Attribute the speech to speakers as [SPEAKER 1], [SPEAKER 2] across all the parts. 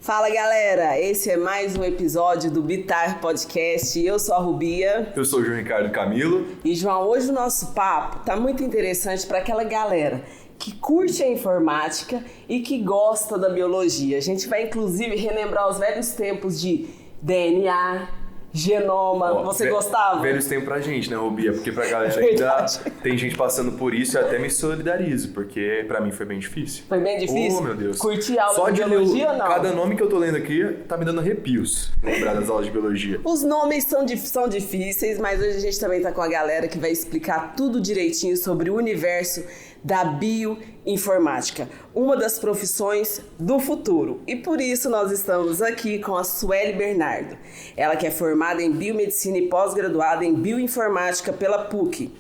[SPEAKER 1] Fala galera, esse é mais um episódio do Bitar Podcast. Eu sou a Rubia.
[SPEAKER 2] Eu sou o João Ricardo Camilo.
[SPEAKER 1] E João, hoje o nosso papo tá muito interessante para aquela galera que curte a informática e que gosta da biologia. A gente vai inclusive relembrar os velhos tempos de DNA, genoma. Você gostava?
[SPEAKER 2] Velhos tempos pra gente, né, Rubia? Porque pra galera ainda tem gente passando por isso e até me solidarizo, porque pra mim foi bem difícil.
[SPEAKER 1] Foi bem difícil?
[SPEAKER 2] Oh, meu Deus.
[SPEAKER 1] Curtir aula de biologia ou não?
[SPEAKER 2] Cada nome que eu tô lendo aqui tá me dando arrepios, lembrar das aulas de biologia.
[SPEAKER 1] Os nomes são difíceis, mas hoje a gente também tá com a galera que vai explicar tudo direitinho sobre o universo da bioinformática, uma das profissões do futuro. E por isso nós estamos aqui com a Sueli Bernardo. Ela que é formada em biomedicina e pós-graduada em bioinformática pela PUC.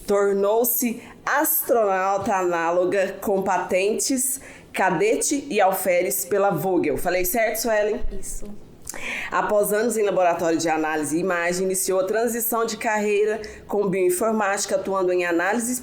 [SPEAKER 1] Tornou-se astronauta análoga com patentes cadete e alferes pela Vogel. Falei certo, Sueli?
[SPEAKER 3] Isso.
[SPEAKER 1] Após anos em laboratório de análise e imagem, iniciou a transição de carreira com bioinformática, atuando em análises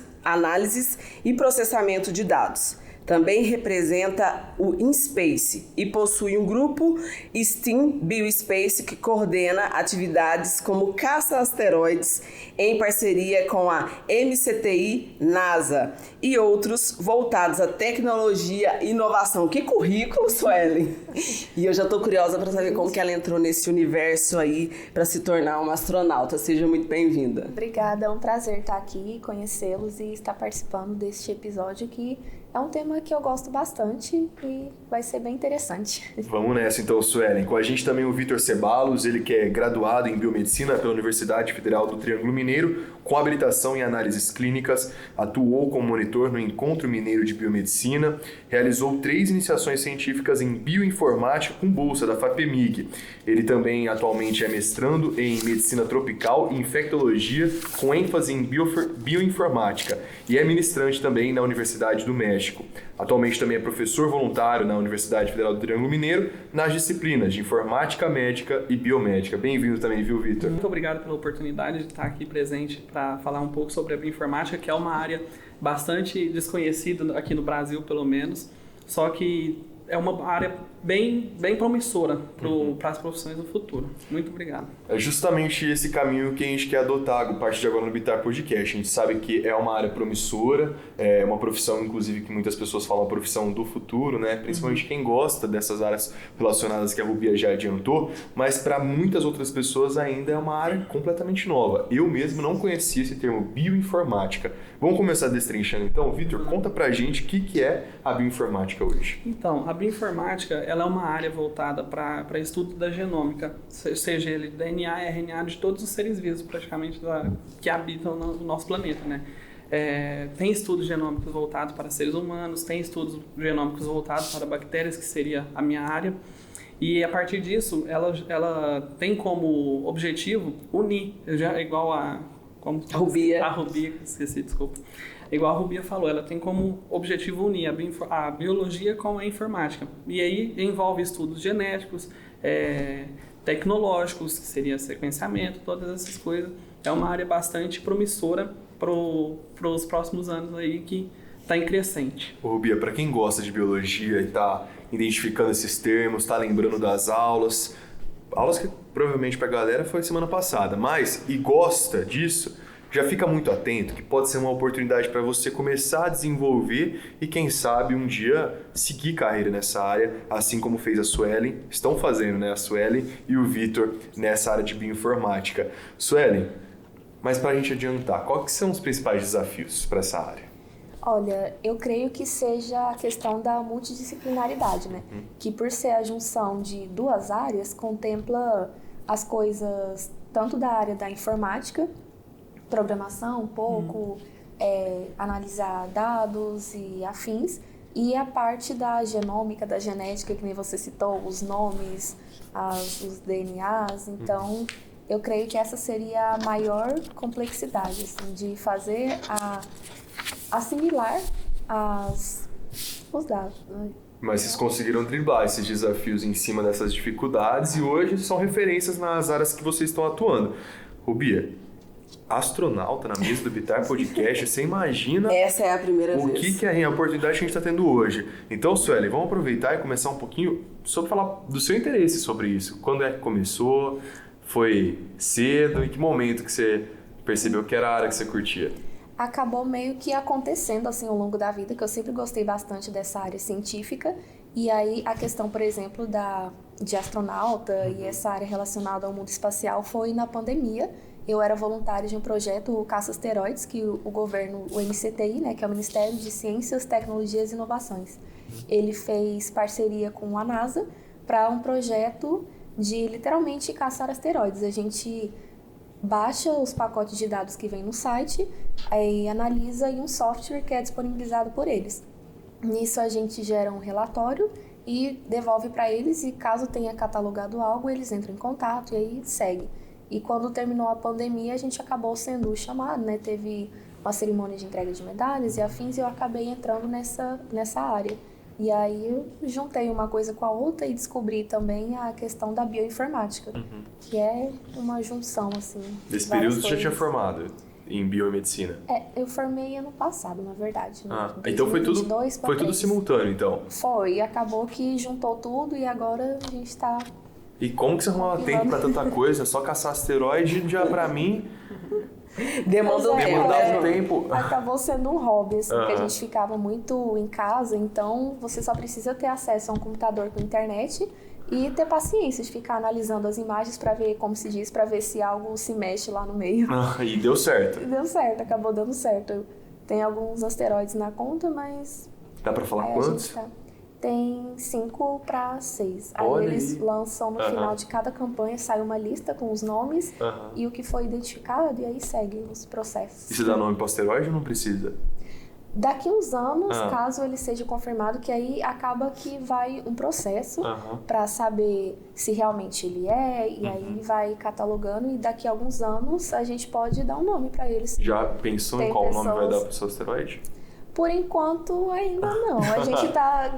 [SPEAKER 1] e processamento de dados. Também representa o InSpace e possui um grupo STEAM Biospace que coordena atividades como caça a asteroides em parceria com a MCTI, NASA e outros voltados à tecnologia e inovação. Que currículo, Sueli! E eu já estou curiosa para saber como que ela entrou nesse universo aí para se tornar uma astronauta. Seja muito bem-vinda.
[SPEAKER 3] Obrigada, é um prazer estar aqui, conhecê-los e estar participando deste episódio que é um tema que eu gosto bastante e vai ser bem interessante.
[SPEAKER 2] Vamos nessa então, Suelen. Com a gente também o Vitor Ceballos, ele que é graduado em biomedicina pela Universidade Federal do Triângulo Mineiro, com habilitação em análises clínicas, atuou como monitor no Encontro Mineiro de Biomedicina, realizou 3 iniciações científicas em bioinformática com bolsa da FAPEMIG. Ele também atualmente é mestrando em medicina tropical e infectologia, com ênfase em bioinformática, e é ministrante também na Universidade do México. Atualmente também é professor voluntário na Universidade Federal do Triângulo Mineiro nas disciplinas de informática médica e biomédica. Bem-vindo também, viu, Vitor?
[SPEAKER 4] Muito obrigado pela oportunidade de estar aqui presente para falar um pouco sobre a bioinformática, que é uma área bastante desconhecida aqui no Brasil, pelo menos, só que é uma área bem promissora para as profissões do futuro. Muito obrigado.
[SPEAKER 2] É justamente esse caminho que a gente quer adotar a partir de agora no Bitar Podcast. A gente sabe que é uma área promissora, é uma profissão, inclusive, que muitas pessoas falam a profissão do futuro, né? Principalmente quem gosta dessas áreas relacionadas que a Rubia já adiantou, mas para muitas outras pessoas ainda é uma área completamente nova. Eu mesmo não conhecia esse termo bioinformática. Vamos começar destrinchando então. Vitor, conta pra gente o que é a bioinformática hoje.
[SPEAKER 4] Então, a bioinformática ela é uma área voltada para estudo da genômica, seja ele DNA, RNA, de todos os seres vivos praticamente que habitam no nosso planeta, né? Tem estudos genômicos voltados para seres humanos, tem estudos genômicos voltados para bactérias, que seria a minha área, e a partir disso ela tem como objetivo unir, igual a
[SPEAKER 1] Rubia.
[SPEAKER 4] A Rubia, esqueci, desculpa. Igual a Rubia falou, ela tem como objetivo unir a biologia com a informática. E aí envolve estudos genéticos, tecnológicos, que seria sequenciamento, todas essas coisas. É uma área bastante promissora para os próximos anos aí, que está em crescente.
[SPEAKER 2] Ô, Rubia, para quem gosta de biologia e está identificando esses termos, está lembrando das aulas que provavelmente para a galera foi semana passada, e gosta disso, já fica muito atento que pode ser uma oportunidade para você começar a desenvolver e quem sabe um dia seguir carreira nessa área, assim como fez a Sueli, estão fazendo, né, a Sueli e o Vitor nessa área de bioinformática. Sueli, mas para a gente adiantar, quais são os principais desafios para essa área?
[SPEAKER 3] Olha, eu creio que seja a questão da multidisciplinaridade, né? Que por ser a junção de 2 áreas, contempla as coisas tanto da área da informática, programação um pouco, analisar dados e afins, e a parte da genômica, da genética, que nem você citou, os nomes, os DNAs. Então, eu creio que essa seria a maior complexidade, assim, de fazer assimilar os dados.
[SPEAKER 2] Mas vocês conseguiram driblar esses desafios em cima dessas dificuldades e hoje são referências nas áreas que vocês estão atuando. Rubia, astronauta na mesa do Bitar Podcast, você imagina
[SPEAKER 1] essa é a primeira vez.
[SPEAKER 2] O que é a oportunidade que a gente está tendo hoje. Então, Sueli, vamos aproveitar e começar um pouquinho sobre falar do seu interesse sobre isso. Quando é que começou? Foi cedo? Em que momento que você percebeu que era a área que você curtia?
[SPEAKER 3] Acabou meio que acontecendo assim ao longo da vida, que eu sempre gostei bastante dessa área científica. E aí a questão, por exemplo, de astronauta e essa área relacionada ao mundo espacial foi na pandemia. Eu era voluntária de um projeto, o Caça Asteroides, que o governo, o MCTI, né, que é o Ministério de Ciências, Tecnologias e Inovações, ele fez parceria com a NASA para um projeto de literalmente caçar asteroides. A gente baixa os pacotes de dados que vem no site, aí analisa em um software que é disponibilizado por eles. Nisso a gente gera um relatório e devolve para eles, e caso tenha catalogado algo, eles entram em contato e aí segue. E quando terminou a pandemia, a gente acabou sendo chamado, né? Teve uma cerimônia de entrega de medalhas e afins, e eu acabei entrando nessa área. E aí eu juntei uma coisa com a outra e descobri também a questão da bioinformática, que é uma junção, assim.
[SPEAKER 2] Nesse período você já tinha formado em biomedicina?
[SPEAKER 3] Eu formei ano passado, na verdade.
[SPEAKER 2] Então foi tudo simultâneo, então?
[SPEAKER 3] Foi, e acabou que juntou tudo e agora a gente tá...
[SPEAKER 2] E como que você arrumava tempo pra tanta coisa? Só caçar asteroide já pra mim...
[SPEAKER 1] Demandava
[SPEAKER 2] tempo.
[SPEAKER 3] Acabou sendo um hobby, assim, porque a gente ficava muito em casa, então você só precisa ter acesso a um computador com internet e ter paciência de ficar analisando as imagens pra ver, como se diz, pra ver se algo se mexe lá no meio.
[SPEAKER 2] E deu certo.
[SPEAKER 3] E deu certo, acabou dando certo. Tem alguns asteroides na conta, mas...
[SPEAKER 2] Dá pra falar quantos?
[SPEAKER 3] Tem 5 para 6. Aí
[SPEAKER 2] Olha
[SPEAKER 3] eles
[SPEAKER 2] aí.
[SPEAKER 3] lançam no final de cada campanha, sai uma lista com os nomes e o que foi identificado, e aí segue os processos.
[SPEAKER 2] E você dá nome pro asteroide ou não precisa?
[SPEAKER 3] Daqui uns anos, caso ele seja confirmado, que aí acaba que vai um processo para saber se realmente ele é, e aí vai catalogando, e daqui a alguns anos a gente pode dar um nome para eles.
[SPEAKER 2] Já pensou em qual nome vai dar pro seu asteroide?
[SPEAKER 3] Por enquanto, ainda não. A gente tá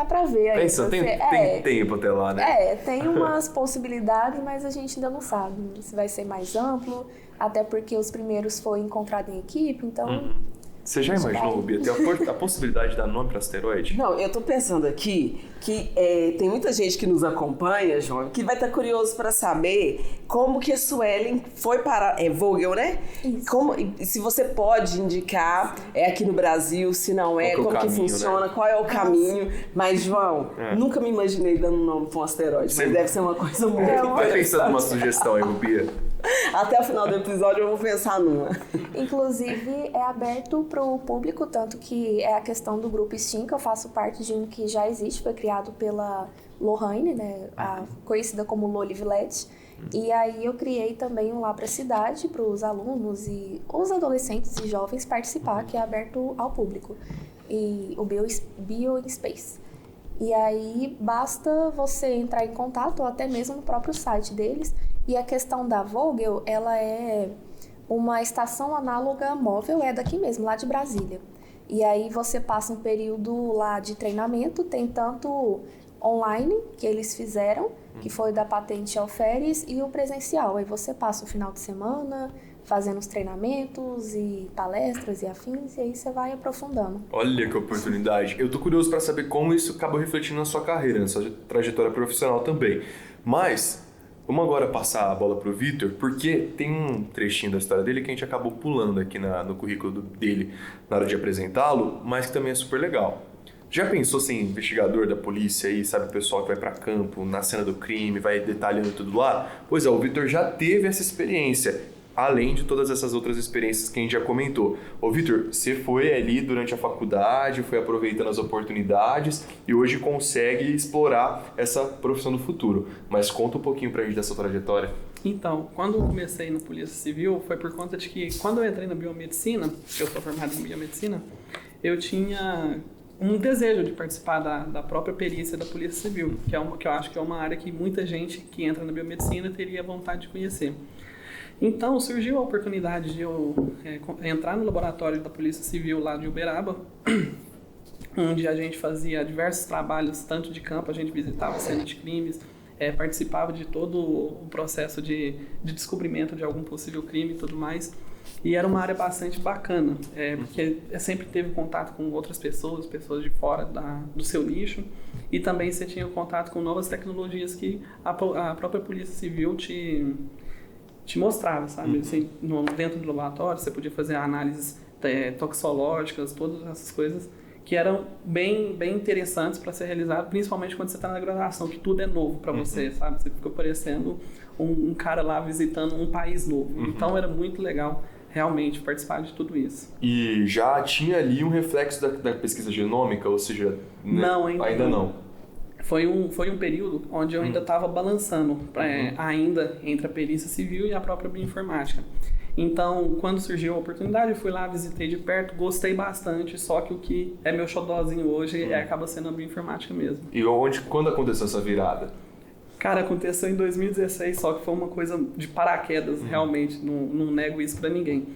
[SPEAKER 3] pra ver aí.
[SPEAKER 2] Pensa, tem tempo até lá, né?
[SPEAKER 3] Tem umas possibilidades, mas a gente ainda não sabe se vai ser mais amplo, até porque os primeiros foi encontrado em equipe, então...
[SPEAKER 2] Você já imaginou, Bia, ter a possibilidade de dar nome para asteroide?
[SPEAKER 1] Não, eu tô pensando aqui que tem muita gente que nos acompanha, João, que vai estar curioso para saber como que a Suelen foi para Vogel, né?
[SPEAKER 3] Isso.
[SPEAKER 1] Se você pode indicar, aqui no Brasil, se não é, como que funciona, né? Qual é o caminho. Mas, João, nunca me imaginei dando nome para um asteroide, mas deve ser uma coisa muito interessante.
[SPEAKER 2] Vai pensando numa sugestão aí, Bia.
[SPEAKER 1] Até o final do episódio eu vou pensar numa.
[SPEAKER 3] Inclusive, é aberto para o público, tanto que é a questão do grupo Steam, que eu faço parte de um que já existe, foi criado pela Lohane, né, conhecida como Loli Villette. E aí eu criei também um lá para a cidade, para os alunos e os adolescentes e jovens participar, que é aberto ao público. E o BioInSpace. E aí basta você entrar em contato, ou até mesmo no próprio site deles. E a questão da Vogel, ela é uma estação análoga móvel, é daqui mesmo, lá de Brasília. E aí você passa um período lá de treinamento, tem tanto online, que eles fizeram, que foi da patente Alferes, e o presencial. Aí você passa o final de semana fazendo os treinamentos e palestras e afins, e aí você vai aprofundando.
[SPEAKER 2] Olha que oportunidade. Eu tô curioso para saber como isso acabou refletindo na sua carreira, na sua trajetória profissional também. Mas... vamos agora passar a bola pro Vitor, porque tem um trechinho da história dele que a gente acabou pulando aqui no currículo dele na hora de apresentá-lo, mas que também é super legal. Já pensou ser investigador da polícia aí, sabe, o pessoal que vai pra campo, na cena do crime, vai detalhando tudo lá? Pois é, o Vitor já teve essa experiência, além de todas essas outras experiências que a gente já comentou. Ô Vitor, você foi ali durante a faculdade, foi aproveitando as oportunidades e hoje consegue explorar essa profissão do futuro. Mas conta um pouquinho pra gente dessa trajetória.
[SPEAKER 4] Então, quando eu comecei na Polícia Civil, foi por conta de que quando eu entrei na biomedicina, eu sou formado em biomedicina, eu tinha um desejo de participar da própria perícia da Polícia Civil, que eu acho que é uma área que muita gente que entra na biomedicina teria vontade de conhecer. Então, surgiu a oportunidade de eu entrar no laboratório da Polícia Civil lá de Uberaba, onde a gente fazia diversos trabalhos, tanto de campo, a gente visitava cenas de crimes, participava de todo o processo de descobrimento de algum possível crime e tudo mais. E era uma área bastante bacana, porque sempre teve contato com outras pessoas de fora do seu nicho, e também você tinha contato com novas tecnologias que a própria Polícia Civil te mostrava, sabe? Assim, dentro do laboratório você podia fazer análises toxicológicas, todas essas coisas que eram bem interessantes para ser realizado, principalmente quando você está na graduação, que tudo é novo para você, sabe? Você fica parecendo um cara lá visitando um país novo. Então era muito legal realmente participar de tudo isso.
[SPEAKER 2] E já tinha ali um reflexo da pesquisa genômica, ou seja...
[SPEAKER 4] Não,
[SPEAKER 2] ainda não.
[SPEAKER 4] Foi um período onde eu ainda estava balançando ainda entre a perícia civil e a própria bioinformática. Então, quando surgiu a oportunidade, eu fui lá, visitei de perto, gostei bastante, só que o que é meu xodózinho hoje acaba sendo a bioinformática mesmo.
[SPEAKER 2] E quando aconteceu essa virada?
[SPEAKER 4] Cara, aconteceu em 2016, só que foi uma coisa de paraquedas, realmente, não nego isso pra ninguém.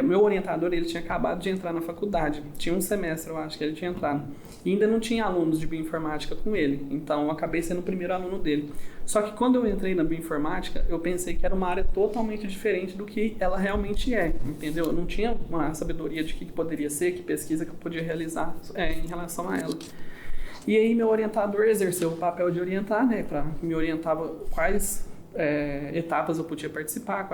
[SPEAKER 4] Meu orientador, ele tinha acabado de entrar na faculdade, tinha um semestre, eu acho, que ele tinha entrado, e ainda não tinha alunos de bioinformática com ele, então eu acabei sendo o primeiro aluno dele. Só que quando eu entrei na bioinformática, eu pensei que era uma área totalmente diferente do que ela realmente é, entendeu? Eu não tinha uma sabedoria de que poderia ser, que pesquisa que eu podia realizar em relação a ela. E aí meu orientador exerceu o papel de orientar, né, me orientava quais etapas eu podia participar,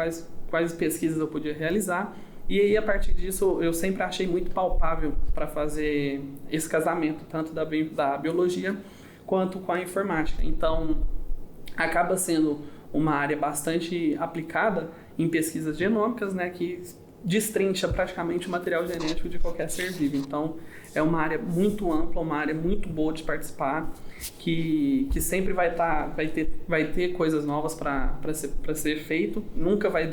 [SPEAKER 4] quais pesquisas eu podia realizar. E aí, a partir disso, eu sempre achei muito palpável para fazer esse casamento, tanto da biologia quanto com a informática. Então, acaba sendo uma área bastante aplicada em pesquisas genômicas, né, que destrincha praticamente o material genético de qualquer ser vivo. Então, é uma área muito ampla, uma área muito boa de participar, que sempre vai ter coisas novas para ser feito. Nunca vai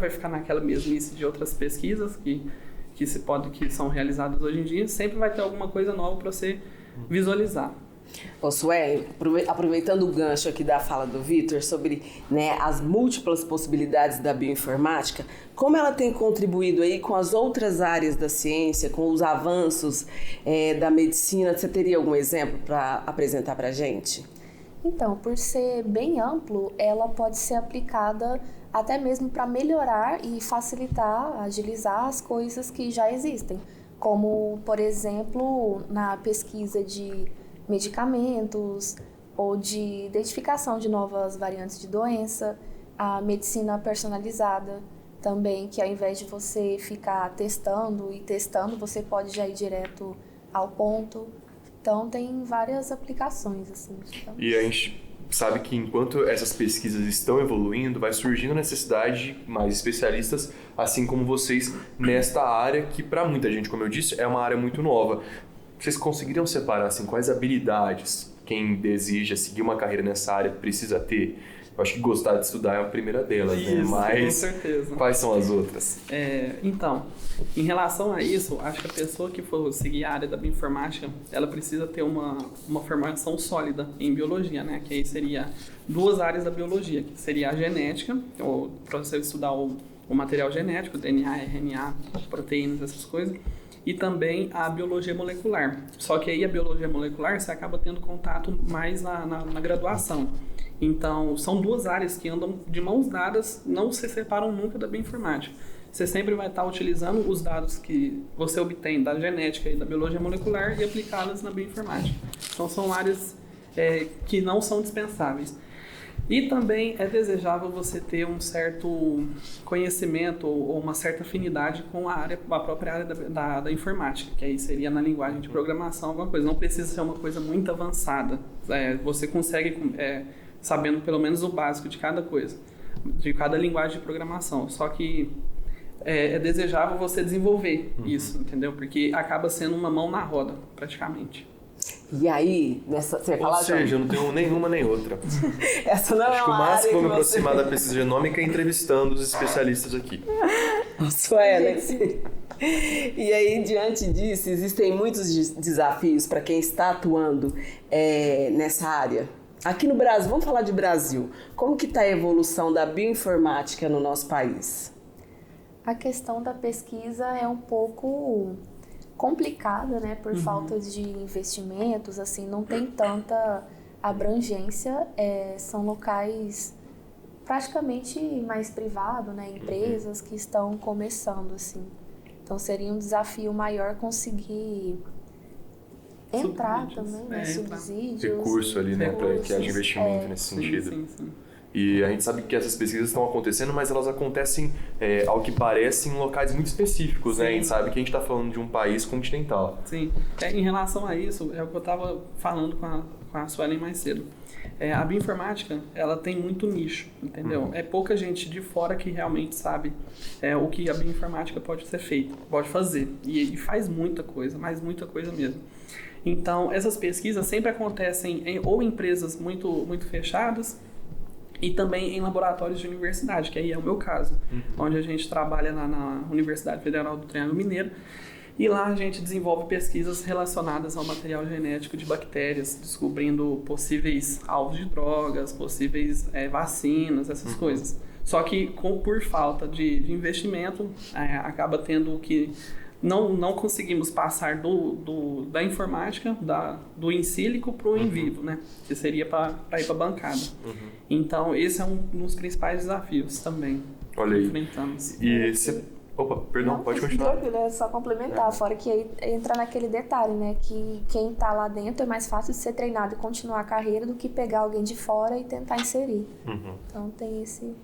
[SPEAKER 4] ficar naquela mesmice de outras pesquisas que são realizadas hoje em dia. Sempre vai ter alguma coisa nova para você visualizar.
[SPEAKER 1] Ô Sueli, aproveitando o gancho aqui da fala do Vitor sobre, né, as múltiplas possibilidades da bioinformática, como ela tem contribuído aí com as outras áreas da ciência, com os avanços da medicina, você teria algum exemplo para apresentar para a gente?
[SPEAKER 3] Então, por ser bem amplo, ela pode ser aplicada até mesmo para melhorar e facilitar, agilizar as coisas que já existem, como, por exemplo, na pesquisa de medicamentos ou de identificação de novas variantes de doença, a medicina personalizada também, que ao invés de você ficar testando, você pode já ir direto ao ponto. Então tem várias aplicações assim.
[SPEAKER 2] E a gente sabe que enquanto essas pesquisas estão evoluindo, vai surgindo a necessidade de mais especialistas, assim como vocês, nesta área que para muita gente, como eu disse, é uma área muito nova. Vocês conseguiriam separar assim, quais habilidades quem deseja seguir uma carreira nessa área precisa ter? Eu acho que gostar de estudar é a primeira delas,
[SPEAKER 4] isso,
[SPEAKER 2] né? Mas
[SPEAKER 4] com certeza.
[SPEAKER 2] Quais são as outras?
[SPEAKER 4] Então, em relação a isso, acho que a pessoa que for seguir a área da bioinformática, ela precisa ter uma formação sólida em biologia, né? Que aí seria duas áreas da biologia, que seria a genética, para você estudar o material genético, DNA, RNA, proteínas, essas coisas, e também a biologia molecular. Só que aí a biologia molecular você acaba tendo contato mais na graduação. Então, são duas áreas que andam de mãos dadas, não se separam nunca da bioinformática. Você sempre vai estar utilizando os dados que você obtém da genética e da biologia molecular e aplicá-las na bioinformática. Então, são áreas que não são dispensáveis. E também é desejável você ter um certo conhecimento ou uma certa afinidade com a própria área da informática, que aí seria na linguagem de programação, alguma coisa. Não precisa ser uma coisa muito avançada. Você consegue, sabendo pelo menos o básico de cada coisa, de cada linguagem de programação. Só que é desejável você desenvolver isso, entendeu? Porque acaba sendo uma mão na roda, praticamente.
[SPEAKER 1] E aí, você vai falar,
[SPEAKER 2] Ou seja, eu não tenho nenhuma nem outra.
[SPEAKER 1] Essa não
[SPEAKER 2] Acho
[SPEAKER 1] é
[SPEAKER 2] que o
[SPEAKER 1] uma
[SPEAKER 2] máximo
[SPEAKER 1] área
[SPEAKER 2] que vou me
[SPEAKER 1] você...
[SPEAKER 2] aproximar da pesquisa genômica é entrevistando os especialistas aqui.
[SPEAKER 1] Sueli. E aí, diante disso, existem muitos desafios para quem está atuando nessa área. Aqui no Brasil, vamos falar de Brasil. Como que está a evolução da bioinformática no nosso país?
[SPEAKER 3] A questão da pesquisa é um pouco complicada, né, por falta de investimentos, assim, não tem tanta abrangência, são locais praticamente mais privados, né? Empresas que estão começando, assim. Então, seria um desafio maior conseguir entrar também, né? Subsídios.
[SPEAKER 2] Recurso ali, né? Para que haja investimento nesse sentido.
[SPEAKER 4] Sim.
[SPEAKER 2] E a gente sabe que essas pesquisas estão acontecendo, mas elas acontecem, ao que parece, em locais muito específicos, né? A gente sabe que a gente está falando de um país continental.
[SPEAKER 4] Sim. Em relação a isso, é o que eu estava falando com a Suelen mais cedo. A bioinformática, ela tem muito nicho, entendeu? É pouca gente de fora que realmente sabe o que a bioinformática pode ser feita, pode fazer. E faz muita coisa, mas muita coisa mesmo. Então, essas pesquisas sempre acontecem ou em empresas muito, muito fechadas, e também em laboratórios de universidade, que aí é o meu caso, onde a gente trabalha na Universidade Federal do Triângulo Mineiro, e lá a gente desenvolve pesquisas relacionadas ao material genético de bactérias, descobrindo possíveis alvos de drogas, possíveis vacinas, essas coisas. Só que por falta de investimento, acaba tendo que... Não conseguimos passar da informática, do in silico para o in vivo, né? Que seria para ir para a bancada. Então, esse é um dos principais desafios também.
[SPEAKER 2] Olha aí.
[SPEAKER 4] Enfrentamos.
[SPEAKER 2] E você... Opa, perdão, pode continuar.
[SPEAKER 3] Tranquilo, é só complementar. Fora que aí entra naquele detalhe, né? Que quem está lá dentro é mais fácil de ser treinado e continuar a carreira do que pegar alguém de fora e tentar inserir. Então, tem esse...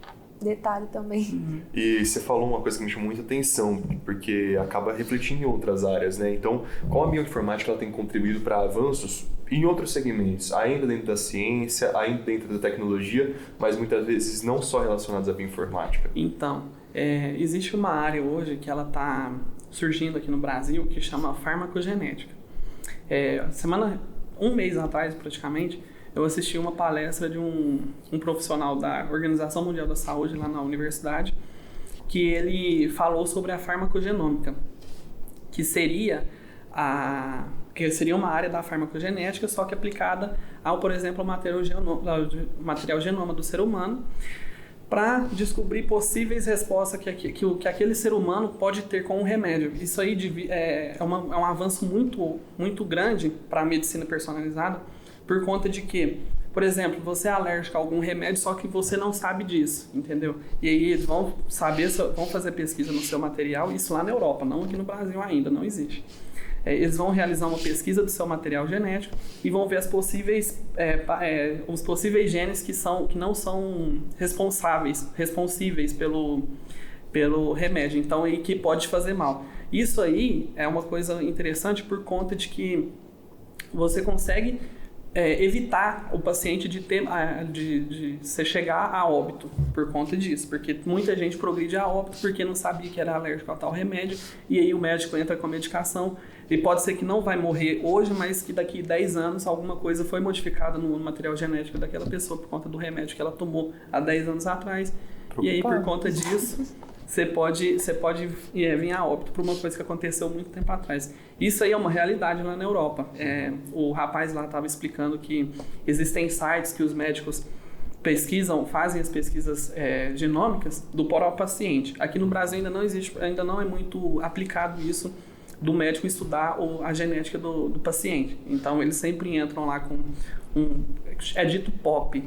[SPEAKER 3] detalhe também.
[SPEAKER 2] E você falou uma coisa que me chamou muita atenção, porque acaba refletindo em outras áreas, né? Então, como a bioinformática ela tem contribuído para avanços em outros segmentos, ainda dentro da ciência, ainda dentro da tecnologia, mas muitas vezes não só relacionados à bioinformática?
[SPEAKER 4] Então, existe uma área hoje que ela está surgindo aqui no Brasil que chama farmacogenética. Um mês atrás, praticamente, eu assisti uma palestra de um profissional da Organização Mundial da Saúde lá na universidade, que ele falou sobre a farmacogenômica, que seria uma área da farmacogenética, só que aplicada ao, por exemplo, material genoma do ser humano, para descobrir possíveis respostas que aquele ser humano pode ter com um remédio. Isso aí é um avanço muito, muito grande para a medicina personalizada, por conta de que, por exemplo, você é alérgico a algum remédio, só que você não sabe disso, entendeu? E aí eles vão fazer pesquisa no seu material, isso lá na Europa, não aqui no Brasil ainda, não existe. Eles vão realizar uma pesquisa do seu material genético e vão ver os possíveis genes que não são responsíveis pelo remédio, então aí que pode fazer mal. Isso aí é uma coisa interessante por conta de que você consegue evitar o paciente de chegar a óbito por conta disso, porque muita gente progride a óbito porque não sabia que era alérgico a tal remédio, e aí o médico entra com a medicação, e pode ser que não vai morrer hoje, mas que daqui 10 anos alguma coisa foi modificada no material genético daquela pessoa por conta do remédio que ela tomou há 10 anos atrás, e aí por conta disso você pode vir a óbito por uma coisa que aconteceu muito tempo atrás. Isso aí é uma realidade lá na Europa. O rapaz lá estava explicando que existem sites que os médicos fazem as pesquisas genômicas do próprio paciente. Aqui no Brasil ainda não existe, ainda não é muito aplicado isso do médico estudar a genética do paciente. Então eles sempre entram lá com é dito POP,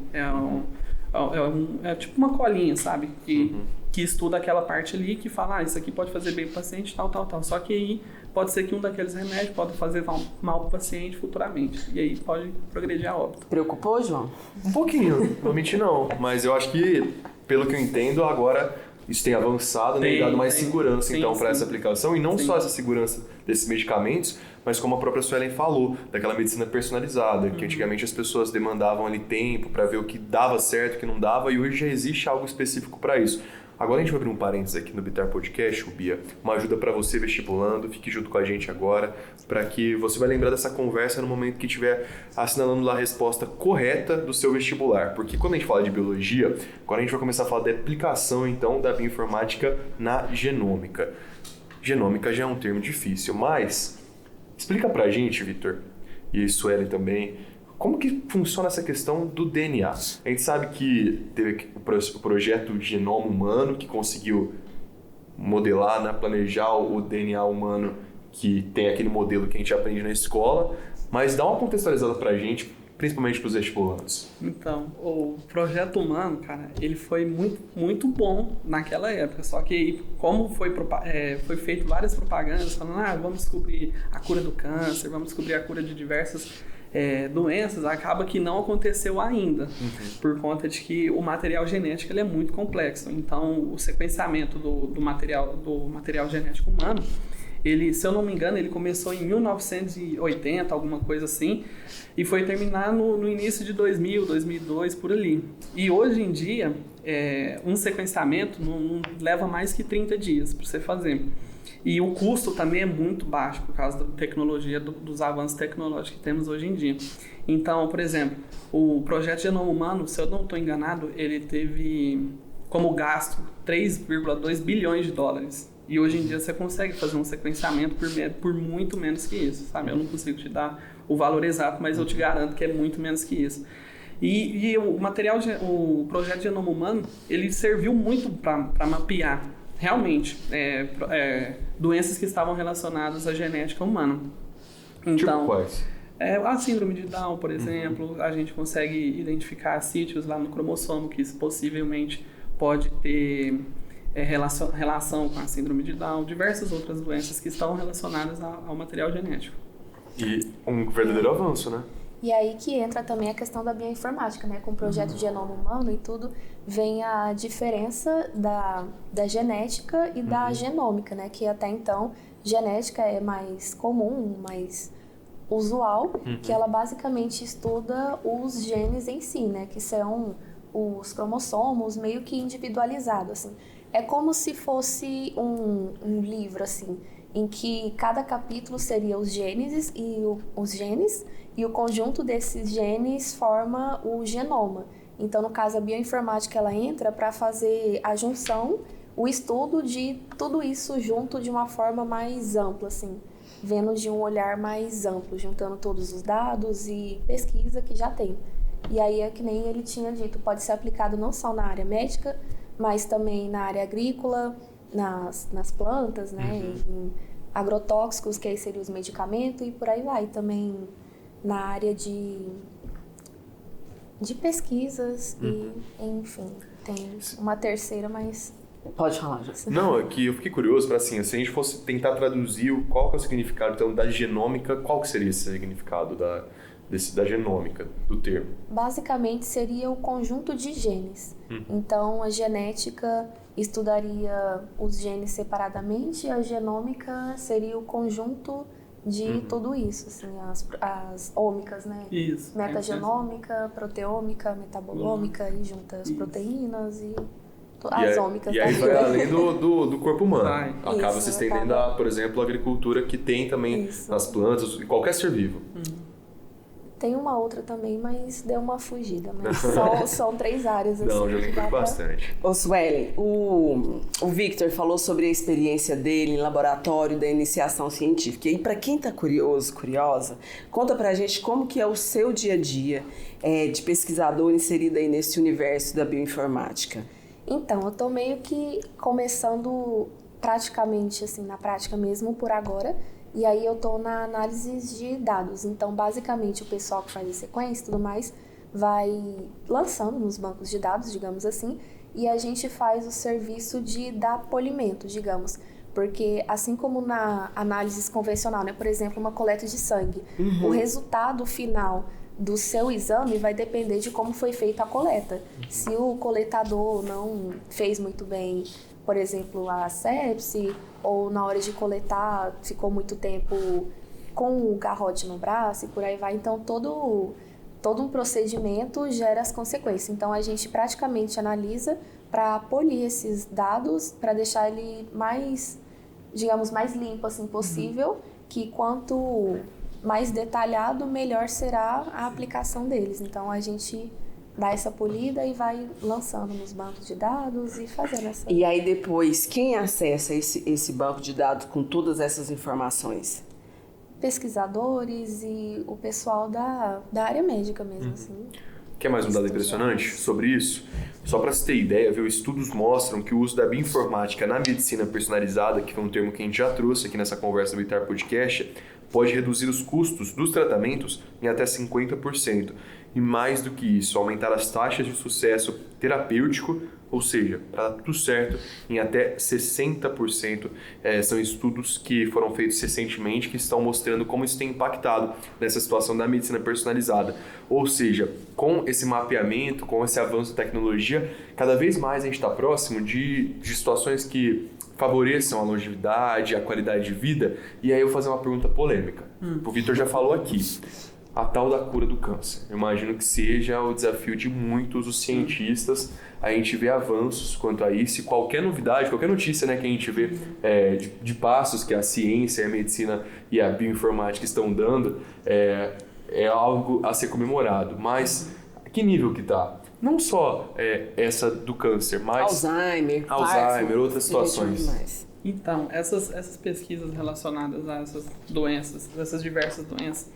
[SPEAKER 4] é tipo uma colinha, sabe? Que estuda aquela parte ali, que fala, isso aqui pode fazer bem para o paciente, tal. Só que aí pode ser que um daqueles remédios pode fazer mal para o paciente futuramente. E aí pode progredir a óbito.
[SPEAKER 1] Preocupou, João?
[SPEAKER 2] Um pouquinho, não vou mentir não. Mas eu acho que, pelo que eu entendo, agora isso tem avançado, né, e dado mais segurança para essa aplicação. E não só essa segurança desses medicamentos, mas como a própria Suelen falou, daquela medicina personalizada, que antigamente as pessoas demandavam ali tempo para ver o que dava certo, o que não dava, e hoje já existe algo específico para isso. Agora a gente vai abrir um parênteses aqui no Bitar Podcast, Bia, uma ajuda para você vestibulando, fique junto com a gente agora, para que você vai lembrar dessa conversa no momento que estiver assinalando lá a resposta correta do seu vestibular. Porque quando a gente fala de biologia, agora a gente vai começar a falar da aplicação, então, da bioinformática na genômica. Genômica já é um termo difícil, mas explica pra gente, Vitor, e Suelen também, como que funciona essa questão do DNA? A gente sabe que teve o projeto Genoma Humano, que conseguiu modelar, né, planejar o DNA humano, que tem aquele modelo que a gente aprende na escola, mas dá uma contextualizada pra gente principalmente para os vestibulantes?
[SPEAKER 4] Então, o Projeto Humano, cara, ele foi muito, muito bom naquela época. Só que como foi feito várias propagandas falando, vamos descobrir a cura do câncer, vamos descobrir a cura de diversas doenças, acaba que não aconteceu ainda, por conta de que o material genético ele é muito complexo. Então, o sequenciamento do material genético humano, ele, se eu não me engano, ele começou em 1980, alguma coisa assim, e foi terminar no início de 2000, 2002, por ali. E hoje em dia, um sequenciamento não leva mais que 30 dias para você fazer. E o custo também é muito baixo por causa da tecnologia, dos avanços tecnológicos que temos hoje em dia. Então, por exemplo, o projeto Genoma Humano, se eu não estou enganado, ele teve como gasto 3,2 bilhões de dólares. E hoje em dia você consegue fazer um sequenciamento por muito menos que isso, sabe? Eu não consigo te dar o valor exato, mas eu te garanto que é muito menos que isso. E o projeto Genoma Humano, ele serviu muito para mapear realmente doenças que estavam relacionadas à genética humana. Então,
[SPEAKER 2] Tipo quais?
[SPEAKER 4] A síndrome de Down, por exemplo, a gente consegue identificar sítios lá no cromossomo que isso possivelmente pode ter relação com a síndrome de Down, diversas outras doenças que estão relacionadas ao material genético.
[SPEAKER 2] E um verdadeiro avanço, né?
[SPEAKER 3] E aí que entra também a questão da bioinformática, né? Com o projeto Genoma Humano e tudo, vem a diferença da genética e da genômica, né? Que até então, genética é mais comum, mais usual, que ela basicamente estuda os genes em si, né? Que são os cromossomos meio que individualizados, assim. É como se fosse um livro, assim, em que cada capítulo seria os genes e o conjunto desses genes forma o genoma. Então, no caso, a bioinformática ela entra para fazer a junção, o estudo de tudo isso junto de uma forma mais ampla, assim, vendo de um olhar mais amplo, juntando todos os dados e pesquisa que já tem. E aí é que nem ele tinha dito, pode ser aplicado não só na área médica, mas também na área agrícola, nas plantas, né, em agrotóxicos, que aí seriam os medicamentos, e por aí vai. Também na área de pesquisas e, enfim, tem uma terceira, mas...
[SPEAKER 1] Pode falar, José.
[SPEAKER 2] Não, é que eu fiquei curioso para assim, se a gente fosse tentar traduzir qual que é o significado então da genômica, qual que seria esse significado da genômica, do termo?
[SPEAKER 3] Basicamente seria o conjunto de genes. Então a genética estudaria os genes separadamente, a genômica seria o conjunto de tudo isso, assim, as ômicas, né?
[SPEAKER 4] Isso.
[SPEAKER 3] Metagenômica, proteômica, metabolômica, e junta as proteínas e as ômicas.
[SPEAKER 2] E aí
[SPEAKER 3] também.
[SPEAKER 2] vai além do corpo humano.
[SPEAKER 4] Vai.
[SPEAKER 2] Acaba se estendendo a, por exemplo, a agricultura que tem também nas plantas, em qualquer ser vivo.
[SPEAKER 3] Tem uma outra também, mas deu uma fugida, mas são 3 áreas. Assim,
[SPEAKER 2] Não, já me curto bastante.
[SPEAKER 1] Ô Suelen, o Victor falou sobre a experiência dele em laboratório da iniciação científica. E para quem está curiosa, conta pra gente como que é o seu dia a dia de pesquisador inserido aí nesse universo da bioinformática.
[SPEAKER 3] Então, eu tô meio que começando praticamente, assim, na prática mesmo, por agora. E aí eu tô na análise de dados. Então, basicamente, o pessoal que faz a sequência e tudo mais vai lançando nos bancos de dados, digamos assim, e a gente faz o serviço de dar polimento, digamos. Porque assim como na análise convencional, né, por exemplo, uma coleta de sangue, o resultado final do seu exame vai depender de como foi feita a coleta. Se o coletador não fez muito bem, por exemplo, a sepse, ou na hora de coletar ficou muito tempo com o garrote no braço e por aí vai. Então, todo um procedimento gera as consequências. Então, a gente praticamente analisa para polir esses dados, para deixar ele mais, digamos, mais limpo assim possível, que quanto mais detalhado, melhor será a aplicação deles. Então, a gente dá essa polida e vai lançando nos bancos de dados e fazendo essa...
[SPEAKER 1] E aí depois, quem acessa esse banco de dados com todas essas informações?
[SPEAKER 3] Pesquisadores e o pessoal da área médica mesmo, assim.
[SPEAKER 2] Quer mais um dado impressionante sobre isso? Só para você ter ideia, viu? Estudos mostram que o uso da bioinformática na medicina personalizada, que foi um termo que a gente já trouxe aqui nessa conversa do Vitar Podcast, pode reduzir os custos dos tratamentos em até 50%. E mais do que isso, aumentar as taxas de sucesso terapêutico, ou seja, para dar tudo certo, em até 60%. São estudos que foram feitos recentemente que estão mostrando como isso tem impactado nessa situação da medicina personalizada. Ou seja, com esse mapeamento, com esse avanço da tecnologia, cada vez mais a gente está próximo de situações que favoreçam a longevidade, a qualidade de vida. E aí eu vou fazer uma pergunta polêmica. O Vitor já falou aqui. A tal da cura do câncer. Eu imagino que seja o desafio de muitos os cientistas. A gente vê avanços quanto a isso e qualquer novidade, qualquer notícia, né, que a gente vê de passos que a ciência, a medicina e a bioinformática estão dando, é algo a ser comemorado. Mas que nível que está? Não só essa do câncer, mas
[SPEAKER 1] Alzheimer,
[SPEAKER 2] outras situações.
[SPEAKER 4] Então, essas pesquisas relacionadas a essas doenças, essas diversas doenças,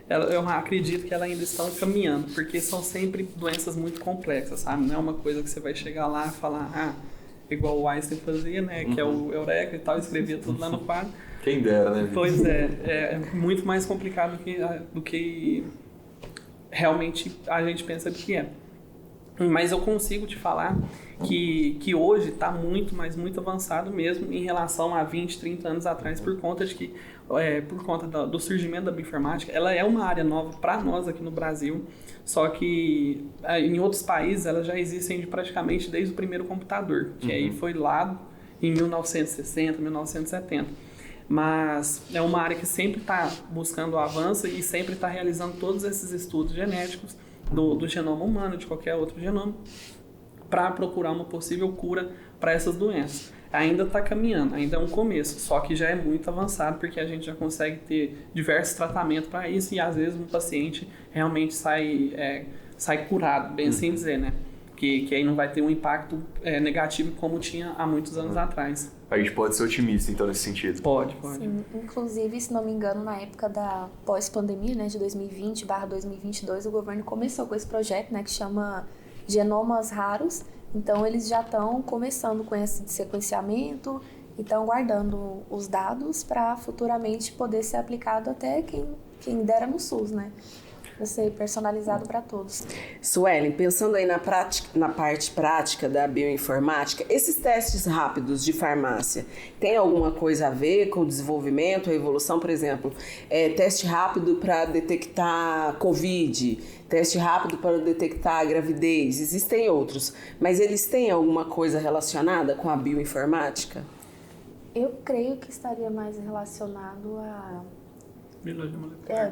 [SPEAKER 4] eu acredito que elas ainda estão caminhando, porque são sempre doenças muito complexas, sabe? Não é uma coisa que você vai chegar lá e falar, igual o Einstein fazia, né? Que é o Eureka e tal, escrevia tudo lá no quadro.
[SPEAKER 2] Quem dera, né?
[SPEAKER 4] Pois é muito mais complicado do que realmente a gente pensa que é. Mas eu consigo te falar que hoje está muito, mas muito avançado mesmo em relação a 20, 30 anos atrás, por conta de que, por conta do surgimento da bioinformática, ela é uma área nova para nós aqui no Brasil, só que em outros países ela já existem praticamente desde o primeiro computador, que aí foi lá em 1960, 1970. Mas é uma área que sempre está buscando o avanço e sempre está realizando todos esses estudos genéticos do genoma humano, de qualquer outro genoma, para procurar uma possível cura para essas doenças. Ainda está caminhando, ainda é um começo, só que já é muito avançado, porque a gente já consegue ter diversos tratamentos para isso e às vezes um paciente realmente sai curado, bem assim dizer, né? Que aí não vai ter um impacto negativo como tinha há muitos anos atrás.
[SPEAKER 2] A gente pode ser otimista, então, nesse sentido.
[SPEAKER 4] Pode.
[SPEAKER 3] Sim, inclusive, se não me engano, na época da pós-pandemia, né, de 2020/2022, o governo começou com esse projeto, né, que chama Genomas Raros. Então, eles já estão começando com esse sequenciamento e estão guardando os dados para futuramente poder ser aplicado até quem dera no SUS, né? Para ser personalizado para todos.
[SPEAKER 1] Suelen, pensando aí na parte prática da bioinformática, esses testes rápidos de farmácia tem alguma coisa a ver com o desenvolvimento, a evolução? Por exemplo, teste rápido para detectar Covid, teste rápido para detectar gravidez, existem outros, mas eles têm alguma coisa relacionada com a bioinformática?
[SPEAKER 3] Eu creio que estaria mais relacionado a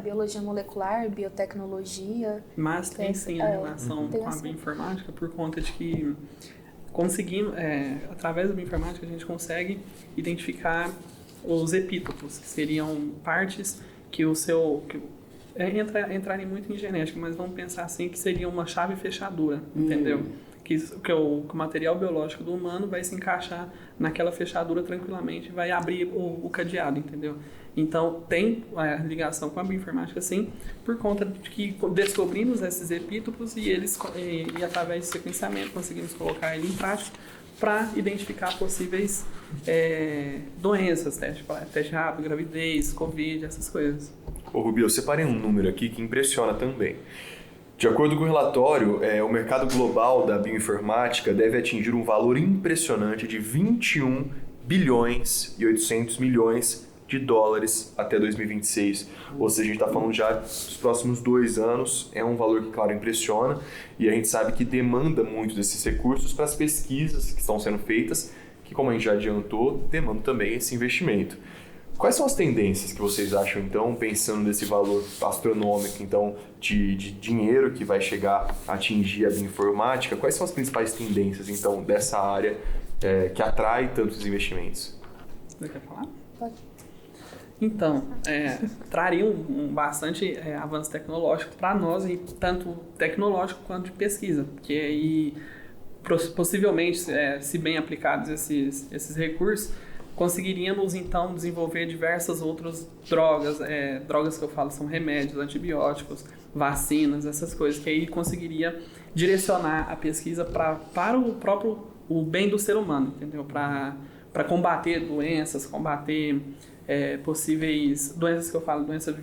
[SPEAKER 3] biologia molecular, biotecnologia.
[SPEAKER 4] Mas tem sim a relação com a bioinformática, por conta de que conseguindo, através da bioinformática, a gente consegue identificar os epítopos, que seriam partes que o seu... entrarem muito em genética, mas vamos pensar assim que seria uma chave fechadura, entendeu? Que o material biológico do humano vai se encaixar naquela fechadura tranquilamente e vai abrir o cadeado, entendeu? Então, tem a ligação com a bioinformática, sim, por conta de que descobrimos esses epítopos e através do sequenciamento conseguimos colocar ele em prática para identificar possíveis doenças, teste rápido, gravidez, Covid, essas coisas.
[SPEAKER 2] Ô Rubio, eu separei um número aqui que impressiona também. De acordo com o relatório, o mercado global da bioinformática deve atingir um valor impressionante de 21 bilhões e 800 milhões de dólares até 2026. Ou seja, a gente está falando já dos próximos 2 anos. É um valor que, claro, impressiona. E a gente sabe que demanda muito desses recursos para as pesquisas que estão sendo feitas, que, como a gente já adiantou, demandam também esse investimento. Quais são as tendências que vocês acham, então, pensando nesse valor astronômico, então, de dinheiro que vai chegar a atingir a bioinformática? Quais são as principais tendências, então, dessa área que atrai tantos investimentos?
[SPEAKER 4] Você quer falar?
[SPEAKER 3] Pode.
[SPEAKER 4] Então, traria bastante avanço tecnológico para nós, e tanto tecnológico quanto de pesquisa, porque aí, possivelmente, se bem aplicados esses recursos, conseguiríamos, então, desenvolver diversas outras drogas. Drogas que eu falo são remédios, antibióticos, vacinas, essas coisas, que aí conseguiria direcionar a pesquisa para o bem do ser humano, entendeu? Para combater doenças, combater possíveis doenças que eu falo, doença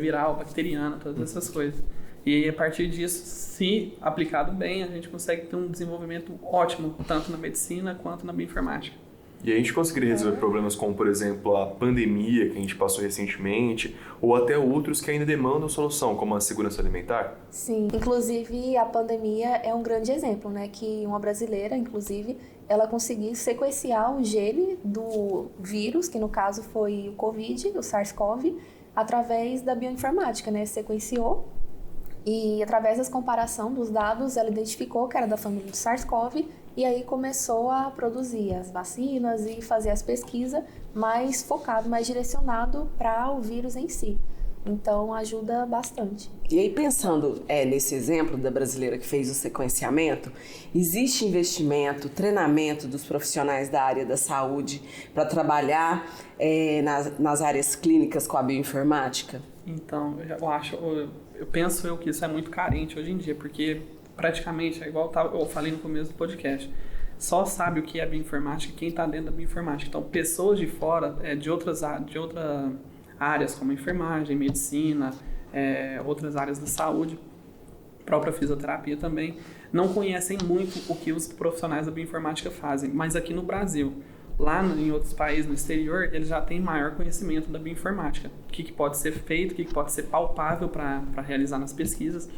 [SPEAKER 4] viral, bacteriana, todas essas coisas. E a partir disso, se aplicado bem, a gente consegue ter um desenvolvimento ótimo, tanto na medicina quanto na bioinformática.
[SPEAKER 2] E a gente conseguiria resolver problemas como, por exemplo, a pandemia que a gente passou recentemente, ou até outros que ainda demandam solução, como a segurança alimentar?
[SPEAKER 3] Sim, inclusive a pandemia é um grande exemplo, né? Que uma brasileira, inclusive, ela conseguiu sequenciar o gene do vírus, que no caso foi o Covid, o SARS-CoV, através da bioinformática, né? Sequenciou e através da comparação dos dados, ela identificou que era da família do SARS-CoV e aí começou a produzir as vacinas e fazer as pesquisas mais focado, mais direcionado para o vírus em si. Então, ajuda bastante.
[SPEAKER 1] E aí, pensando nesse exemplo da brasileira que fez o sequenciamento, existe investimento, treinamento dos profissionais da área da saúde para trabalhar nas áreas clínicas com a bioinformática?
[SPEAKER 4] Então, eu penso que isso é muito carente hoje em dia, porque praticamente, é igual eu falei no começo do podcast, só sabe o que é bioinformática quem está dentro da bioinformática. Então, pessoas de fora, de outras áreas como enfermagem, medicina, outras áreas da saúde, própria fisioterapia também, não conhecem muito o que os profissionais da bioinformática fazem. Mas aqui no Brasil, lá em outros países, no exterior, eles já têm maior conhecimento da bioinformática. O que pode ser feito, o que pode ser palpável para realizar nas pesquisas.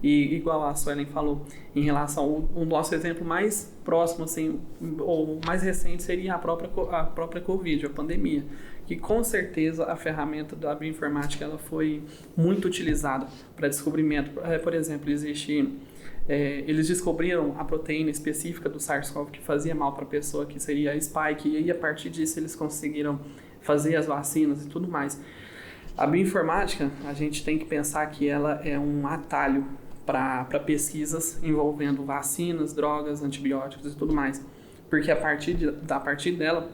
[SPEAKER 4] E igual a Suelen falou, em relação ao nosso exemplo mais próximo, assim, ou mais recente, seria a própria Covid, a pandemia, que com certeza a ferramenta da bioinformática ela foi muito utilizada para descobrimento. Por exemplo, eles descobriram a proteína específica do SARS-CoV que fazia mal para a pessoa, que seria a spike, e aí a partir disso eles conseguiram fazer as vacinas e tudo mais. A bioinformática, a gente tem que pensar que ela é um atalho para pesquisas envolvendo vacinas, drogas, antibióticos e tudo mais. Porque a partir dela,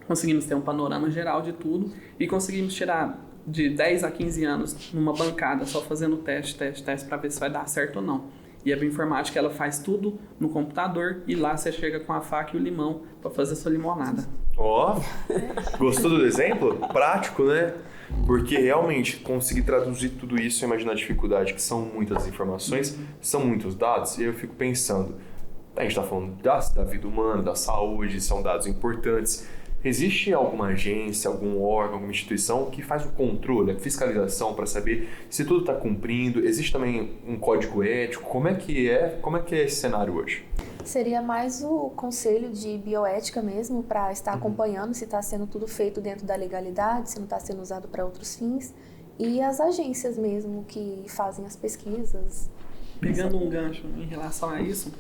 [SPEAKER 4] conseguimos ter um panorama geral de tudo e conseguimos tirar de 10 a 15 anos numa bancada, só fazendo teste para ver se vai dar certo ou não. E a bioinformática, ela faz tudo no computador e lá você chega com a faca e o limão para fazer sua limonada.
[SPEAKER 2] Gostou do exemplo? Prático, né? Porque realmente conseguir traduzir tudo isso, imagina a dificuldade, que são muitas informações, são muitos dados, e eu fico pensando, a gente está falando da vida humana, da saúde, são dados importantes. Existe alguma agência, algum órgão, alguma instituição que faz o controle, a fiscalização para saber se tudo está cumprindo? Existe também um código ético? Como é que é esse cenário hoje?
[SPEAKER 3] Seria mais o conselho de bioética mesmo, para estar acompanhando se está sendo tudo feito dentro da legalidade, se não está sendo usado para outros fins, e as agências mesmo que fazem as pesquisas.
[SPEAKER 4] Pegando um gancho em relação a isso,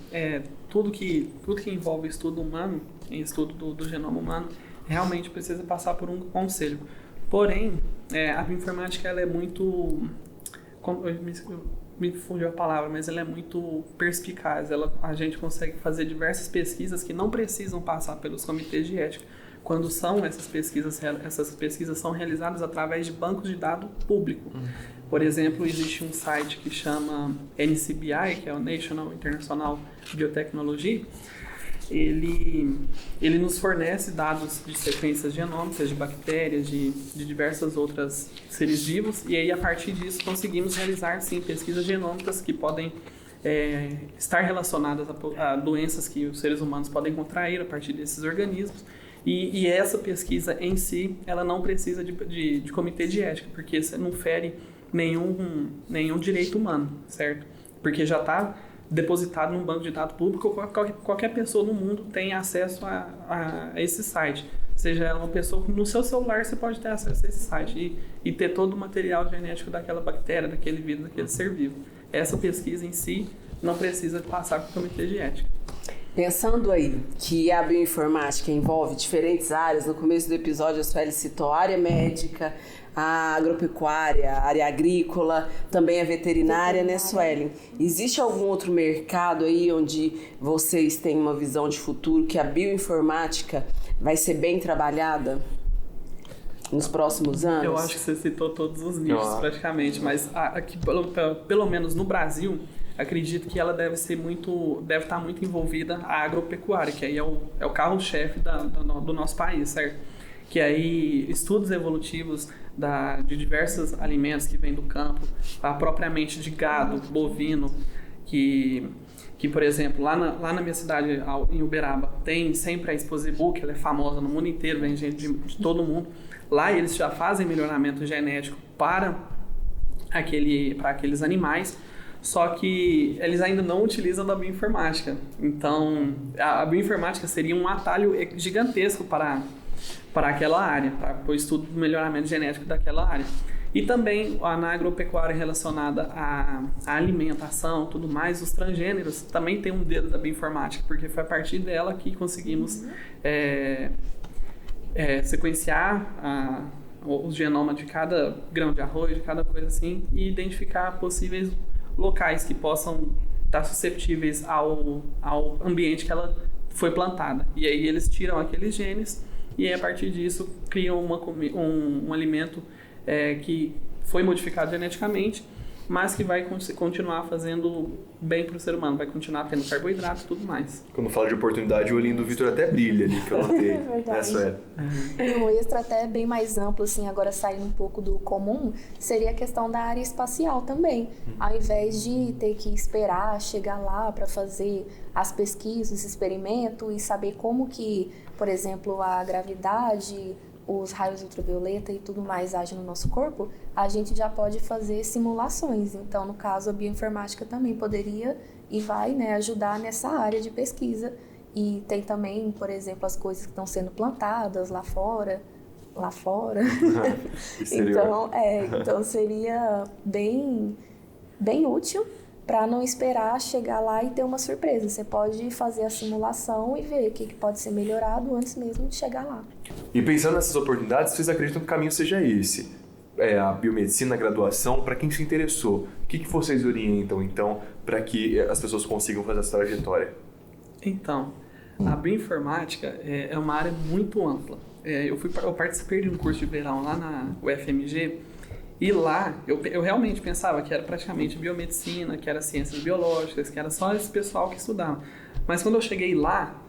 [SPEAKER 4] tudo que envolve estudo humano, estudo do genoma humano, realmente precisa passar por um conselho. Porém, a bioinformática ela é muito... Me fugiu a palavra, mas ela é muito perspicaz. A gente consegue fazer diversas pesquisas que não precisam passar pelos comitês de ética. Quando são essas pesquisas são realizadas através de bancos de dados públicos. Por exemplo, existe um site que chama NCBI, que é o National International Biotechnology. Ele nos fornece dados de sequências genômicas de bactérias, de diversas outras seres vivos, e aí a partir disso conseguimos realizar sim pesquisas genômicas que podem estar relacionadas a doenças que os seres humanos podem contrair a partir desses organismos. E essa pesquisa em si, ela não precisa de comitê de ética, porque você não fere nenhum direito humano, certo? Porque já está depositado num banco de dados público, qualquer pessoa no mundo tem acesso a esse site. Seja ela uma pessoa, no seu celular você pode ter acesso a esse site e ter todo o material genético daquela bactéria, daquele vírus, daquele ser vivo. Essa pesquisa em si não precisa passar por comitê de ética.
[SPEAKER 1] Pensando aí que a bioinformática envolve diferentes áreas, no começo do episódio a Sueli citou a área médica, a agropecuária, a área agrícola, também a veterinária, né, Sueli? Existe algum outro mercado aí onde vocês têm uma visão de futuro que a bioinformática vai ser bem trabalhada nos próximos anos?
[SPEAKER 4] Eu acho que você citou todos os nichos praticamente, mas aqui, pelo menos no Brasil, acredito que ela deve estar muito envolvida a agropecuária, que aí é o carro-chefe do nosso país, certo? Que aí estudos evolutivos de diversos alimentos que vêm do campo, propriamente de gado, bovino, que por exemplo, lá na minha cidade, em Uberaba, tem sempre a Expo Zebu, que ela é famosa no mundo inteiro, vem gente de todo mundo. Lá eles já fazem melhoramento genético para aqueles animais, só que eles ainda não utilizam da bioinformática. Então, a bioinformática seria um atalho gigantesco para aquela área, para o estudo do melhoramento genético daquela área. E também na agropecuária relacionada à alimentação, tudo mais, os transgêneros também tem um dedo da bioinformática, porque foi a partir dela que conseguimos sequenciar o genoma de cada grão de arroz, de cada coisa assim, e identificar possíveis locais que possam estar susceptíveis ao ambiente que ela foi plantada. E aí eles tiram aqueles genes e aí, a partir disso criam um alimento que foi modificado geneticamente, mas que vai continuar fazendo bem para o ser humano, vai continuar tendo carboidratos e tudo mais.
[SPEAKER 2] Quando fala de oportunidade, o olhinho do Vitor até brilha ali, que eu notei.
[SPEAKER 3] É verdade.
[SPEAKER 2] Sueli?
[SPEAKER 3] E um extra até bem mais amplo, assim, agora saindo um pouco do comum, seria a questão da área espacial também. Ao invés de ter que esperar chegar lá para fazer as pesquisas, experimento e saber como que, por exemplo, a gravidade, os raios ultravioleta e tudo mais agem no nosso corpo, a gente já pode fazer simulações. Então, no caso, a bioinformática também poderia e vai, né, ajudar nessa área de pesquisa. E tem também, por exemplo, as coisas que estão sendo plantadas lá fora. Então seria bem útil para não esperar chegar lá e ter uma surpresa. Você pode fazer a simulação e ver o que pode ser melhorado antes mesmo de chegar lá.
[SPEAKER 2] E pensando nessas oportunidades, vocês acreditam que o caminho seja esse? A biomedicina, a graduação, para quem se interessou, o que vocês orientam, então, para que as pessoas consigam fazer essa trajetória?
[SPEAKER 4] Então, a bioinformática é uma área muito ampla. Eu participei de um curso de verão lá na UFMG, e lá eu realmente pensava que era praticamente biomedicina, que era ciências biológicas, que era só esse pessoal que estudava. Mas quando eu cheguei lá,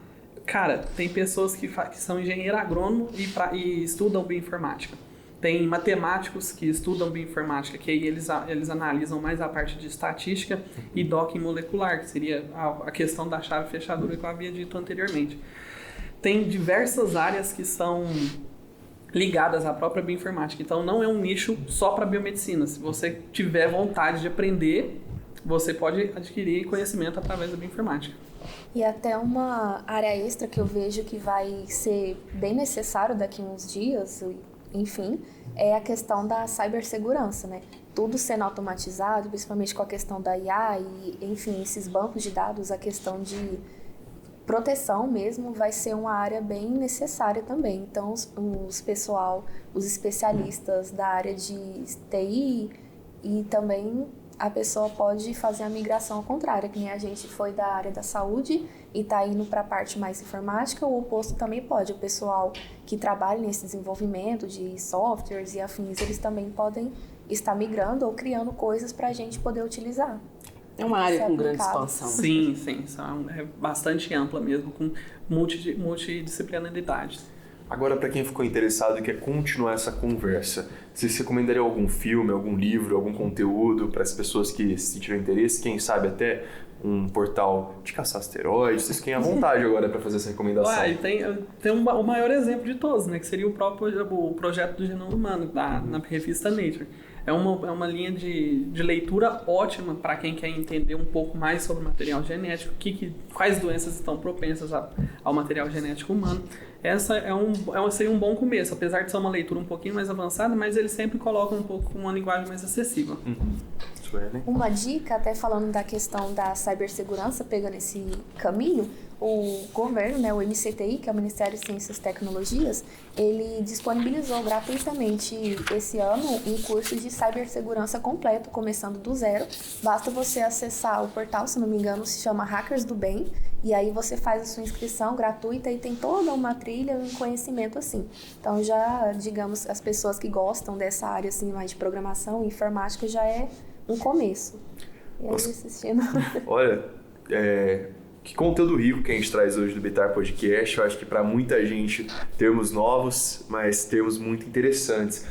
[SPEAKER 4] cara, tem pessoas que são engenheiro agrônomo e estudam bioinformática. Tem matemáticos que estudam bioinformática, que aí eles analisam mais a parte de estatística e docking molecular, que seria a questão da chave fechadura que eu havia dito anteriormente. Tem diversas áreas que são ligadas à própria bioinformática. Então, não é um nicho só para biomedicina. Se você tiver vontade de aprender, você pode adquirir conhecimento através da bioinformática.
[SPEAKER 3] E até uma área extra que eu vejo que vai ser bem necessário daqui a uns dias, enfim, é a questão da cibersegurança, né? Tudo sendo automatizado, principalmente com a questão da IA e, enfim, esses bancos de dados, a questão de proteção mesmo vai ser uma área bem necessária também. Então, os especialistas da área de TI e também a pessoa pode fazer a migração ao contrário, que nem a gente foi da área da saúde e está indo para a parte mais informática, o oposto também pode. O pessoal que trabalha nesse desenvolvimento de softwares e afins, eles também podem estar migrando ou criando coisas para a gente poder utilizar.
[SPEAKER 1] É uma área com grande expansão.
[SPEAKER 4] Sim, é bastante ampla mesmo, com multidisciplinaridade.
[SPEAKER 2] Agora, para quem ficou interessado e quer continuar essa conversa, vocês recomendariam algum filme, algum livro, algum conteúdo para as pessoas que sentiram interesse? Quem sabe até um portal de caçar asteroides? Vocês fiquem à vontade agora para fazer essa recomendação.
[SPEAKER 4] E tem o maior exemplo de todos, né, que seria o projeto do genoma humano, na revista Nature. É uma linha de leitura ótima para quem quer entender um pouco mais sobre o material genético, quais doenças estão propensas ao material genético humano. Essa seria um bom começo, apesar de ser uma leitura um pouquinho mais avançada, mas eles sempre colocam um pouco com uma linguagem mais acessível.
[SPEAKER 3] Uma dica, até falando da questão da cibersegurança, pegando esse caminho, o governo, né, o MCTI, que é o Ministério de Ciências e Tecnologias, ele disponibilizou gratuitamente esse ano um curso de cibersegurança completo, começando do zero. Basta você acessar o portal, se não me engano, se chama Hackers do Bem, e aí você faz a sua inscrição gratuita e tem toda uma trilha, um conhecimento assim. Então já, digamos, as pessoas que gostam dessa área assim, mais de programação e informática já é um começo. E aí
[SPEAKER 2] Nossa.
[SPEAKER 3] assistindo.
[SPEAKER 2] Olha, que conteúdo rico que a gente traz hoje do Bitar Podcast. Eu acho que para muita gente, termos novos, mas termos muito interessantes.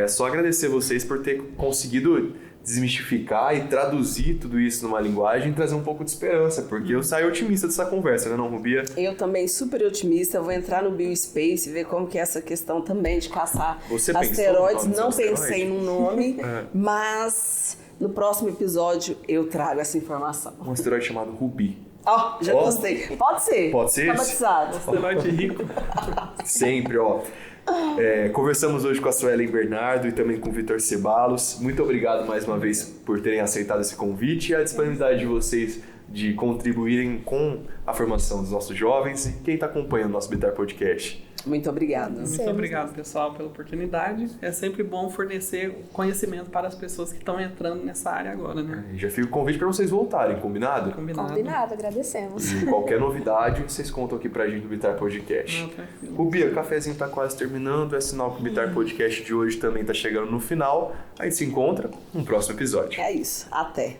[SPEAKER 2] Só agradecer vocês por ter conseguido desmistificar e traduzir tudo isso numa linguagem e trazer um pouco de esperança, porque eu saio otimista dessa conversa, né, não, Rubia?
[SPEAKER 1] Eu também super otimista, vou entrar no Biospace e ver como que é essa questão também de caçar
[SPEAKER 2] Você
[SPEAKER 1] asteroides.
[SPEAKER 2] pensou no nome
[SPEAKER 1] Não
[SPEAKER 2] dos
[SPEAKER 1] pensei
[SPEAKER 2] asteroides?
[SPEAKER 1] no nome, mas no próximo episódio eu trago essa informação.
[SPEAKER 2] Um asteroide chamado Rubi.
[SPEAKER 1] Ó, já gostei. Pode ser.
[SPEAKER 2] Pode ser?
[SPEAKER 1] Tá batizado.
[SPEAKER 4] Asteroide rico.
[SPEAKER 2] Sempre, ó. Conversamos hoje com a Suelen Bernardo e também com o Vitor Ceballos. Muito obrigado mais uma vez por terem aceitado esse convite e a disponibilidade de vocês de contribuírem com a formação dos nossos jovens e quem está acompanhando o nosso Bitar Podcast.
[SPEAKER 1] Muito obrigada.
[SPEAKER 4] Muito obrigado, pessoal, pela oportunidade. É sempre bom fornecer conhecimento para as pessoas que estão entrando nessa área agora, né?
[SPEAKER 2] E já fica o convite para vocês voltarem, combinado?
[SPEAKER 3] Combinado, agradecemos.
[SPEAKER 2] E qualquer novidade, vocês contam aqui pra gente no Bitar Podcast.
[SPEAKER 4] Não, tranquilo.
[SPEAKER 2] Rubia, o cafezinho tá quase terminando, é sinal que o Bitar Podcast de hoje também tá chegando no final. A gente se encontra no próximo episódio.
[SPEAKER 1] É isso. Até.